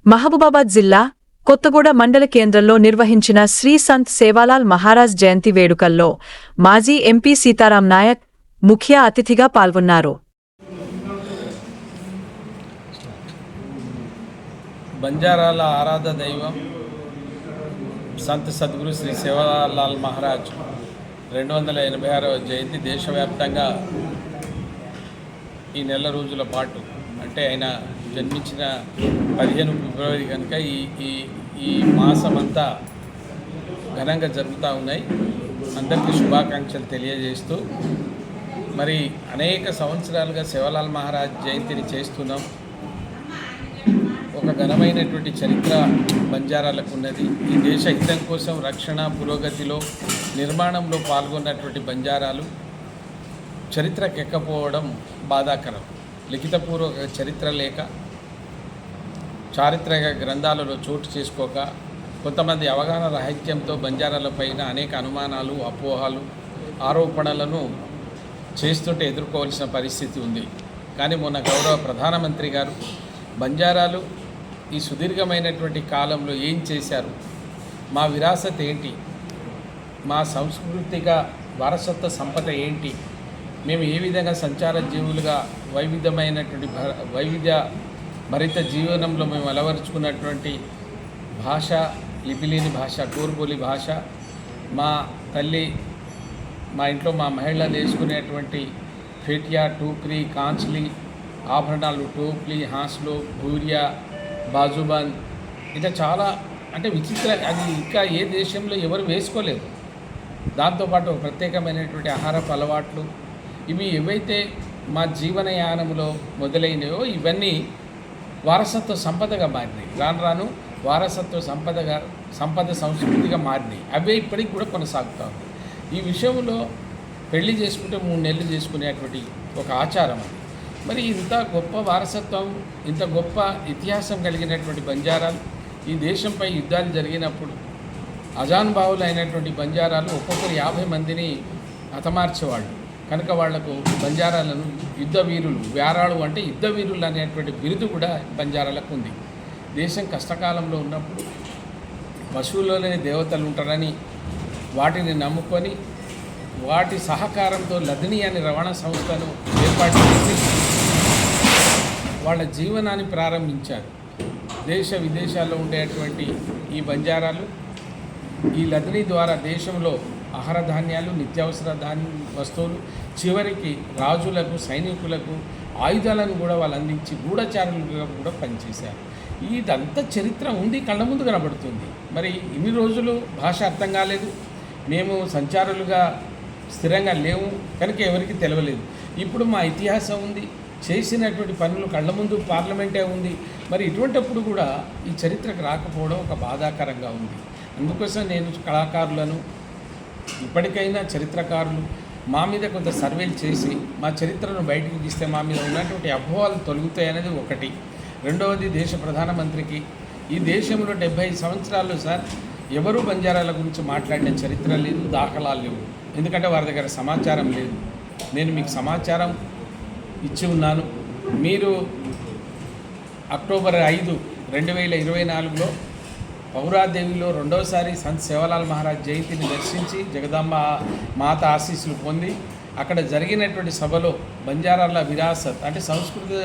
మహబూబాబాద్ జిల్లా కొత్తగూడ మండల కేంద్రంలో నిర్వహించిన శ్రీ సంత్ సేవాలాల్ మహారాజ్ జయంతి వేడుకల్లో మాజీ ఎంపీ సీతారాం నాయక్ ముఖ్య అతిథిగా పాల్గొన్నారు. బంజారాల ఆరాధ దైవం సంత్ సద్గురు శ్రీ సేవాలాల్ మహారాజ్ 286వ జయంతి దేశవ్యాప్తంగా ఈ నెల రోజుల పాటు అంటే ఆయన జన్మించిన 15 ఫిబ్రవరి కనుక ఈ మాసమంతా ఘనంగా జరుగుతూ ఉన్నాయి. అందరికీ శుభాకాంక్షలు తెలియజేస్తూ మరి అనేక సంవత్సరాలుగా సేవాలాల్ మహారాజ్ జయంతిని చేస్తున్నాం. ఒక ఘనమైనటువంటి చరిత్ర బంజారాలకు ఉన్నది. ఈ దేశ హితం కోసం రక్షణ పురోగతిలో నిర్మాణంలో పాల్గొన్నటువంటి బంజారాలు చరిత్రకెక్కపోవడం బాధాకరం. లిఖితపూర్వక చరిత్ర లేక, చారిత్రక గ్రంథాలలో చోటు చేసుకోక, కొంతమంది అవగాహన రాహిత్యంతో బంజారాలపైన అనేక అనుమానాలు, అపోహలు, ఆరోపణలను చేస్తుంటే ఎదుర్కోవాల్సిన పరిస్థితి ఉంది. కానీ మొన్న గౌరవ ప్రధానమంత్రి గారు బంజారాలు ఈ సుదీర్ఘమైనటువంటి కాలంలో ఏం చేశారు, మా విరాసత్ ఏంటి, మా సాంస్కృతిక వారసత్వ సంపద ఏంటి, మేము ఏ విధంగా సంచార జీవులుగా వైవిధ్య భరిత జీవనంలో మేము అలవరుచుకున్నటువంటి భాష, లిపిలేని భాష, కోరుబోలి భాష, మా తల్లి మా ఇంట్లో మా మహిళలు వేసుకునేటువంటి ఫేటియా, టూక్రీ, కాంచ్లీ ఆభరణాలు, టోప్లీ, హాస్లో, భూరియా, బాజుబాన్, ఇట్లా చాలా అంటే విచిత్ర, అది ఇంకా ఏ దేశంలో ఎవరు వేసుకోలేదు. దాంతోపాటు ప్రత్యేకమైనటువంటి ఆహారపు అలవాట్లు, ఇవి ఏవైతే మా జీవనయానంలో మొదలైనవో ఇవన్నీ వారసత్వ సంపదగా మారినాయి. రాను రాను వారసత్వ సంపద సంస్కృతిగా మారినాయి. అవే ఇప్పటికి కూడా కొనసాగుతూ ఉంది. ఈ విషయంలో పెళ్లి చేసుకుంటే 3 నెలలు చేసుకునేటువంటి ఒక ఆచారం అది. మరి ఇంత గొప్ప వారసత్వం, ఇంత గొప్ప ఇతిహాసం కలిగినటువంటి బంజారాలు ఈ దేశంపై యుద్ధాలు జరిగినప్పుడు అజానుభావులు అయినటువంటి బంజారాలు ఒక్కొక్కరు 50 మందిని హతమార్చేవాళ్ళు కనుక వాళ్లకు బంజారాలను యుద్ధ వీరులు, వ్యారాళ్ళు అంటే యుద్ధ వీరులు అనేటువంటి బిరుదు కూడా బంజారాలకు ఉంది. దేశం కష్టకాలంలో ఉన్నప్పుడు పశువుల్లోనే దేవతలు ఉంటారని వాటిని నమ్ముకొని వాటి సహకారంతో లదిని అనే రవాణా సంస్థను ఏర్పాటు చేసి వాళ్ళ జీవనాన్ని ప్రారంభించారు. దేశ విదేశాల్లో ఉండేటువంటి ఈ బంజారాలు ఈ లదిని ద్వారా దేశంలో ఆహార ధాన్యాలు, నిత్యావసర వస్తువులు, చివరికి రాజులకు, సైనికులకు ఆయుధాలను కూడా వాళ్ళు అందించి గూఢచారులుగా కూడా పనిచేశారు. ఇదంతా చరిత్ర ఉంది, కళ్ళ ముందు కనబడుతుంది. మరి ఇన్ని రోజులు భాష అర్థం కాలేదు, మేము సంచారులుగా స్థిరంగా లేవు కనుక ఎవరికి తెలియలేదు. ఇప్పుడు మా ఇతిహాసం ఉంది, చేసినటువంటి పనులు కళ్ళ ముందు పార్లమెంటే ఉంది. మరి ఇటువంటిప్పుడు కూడా ఈ చరిత్రకు రాకపోవడం ఒక బాధాకరంగా ఉంది. అందుకోసం నేను కళాకారులను, ఇప్పటికైనా చరిత్రకారులు మా మీద కొంత సర్వేలు చేసి మా చరిత్రను బయటకు తీస్తే మా మీద ఉన్నటువంటి అపోహలు తొలగుతాయనేది ఒకటి. రెండవది, దేశ ప్రధానమంత్రికి ఈ దేశంలో 75 సంవత్సరాలు సార్ ఎవరు బంజారాల గురించి మాట్లాడిన చరిత్ర లేదు, దాఖలాలు లేవు. ఎందుకంటే వారి దగ్గర సమాచారం లేదు. నేను మీకు సమాచారం ఇచ్చి ఉన్నాను. మీరు అక్టోబర్ 5, 2024లో పౌరాదేవిలో రెండవసారి సంత్ సేవాలాల్ మహారాజ్ జయంతిని దర్శించి జగదాంబ మాత ఆశీస్సులు పొంది అక్కడ జరిగినటువంటి సభలో బంజారాల విరాసత్ అంటే సంస్కృతి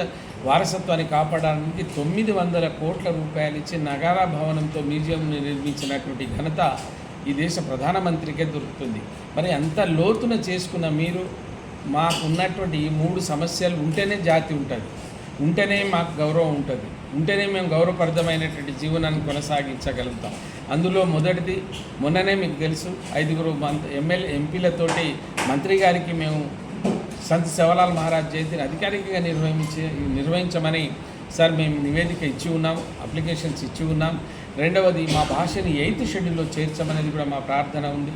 వారసత్వాన్ని కాపాడడానికి 900 కోట్ల రూపాయలు ఇచ్చి నగారా భవనంతో మ్యూజియంను నిర్మించినటువంటి ఘనత ఈ దేశ ప్రధానమంత్రికే దొరుకుతుంది. మరి అంత లోతున చేసుకున్న మీరు మాకు ఉన్నటువంటి ఈ 3 సమస్యలు ఉంటేనే జాతి ఉంటుంది, ఉంటేనే మాకు గౌరవం ఉంటుంది, ఉంటేనే మేము గౌరవప్రదమైనటువంటి జీవనాన్ని కొనసాగించగలుగుతాం. అందులో మొదటిది, మొన్ననే మీకు తెలుసు 5 ఎంపీలతోటి మంత్రి గారికి మేము సంత్ సేవాలాల్ మహారాజ్ జయంతిని అధికారికంగా నిర్వహించమని సార్ మేము నివేదిక ఇచ్చి ఉన్నాం, అప్లికేషన్స్ ఇచ్చి ఉన్నాం. రెండవది, మా భాషని 8th షెడ్యూల్లో చేర్చమనేది కూడా మా ప్రార్థన ఉంది.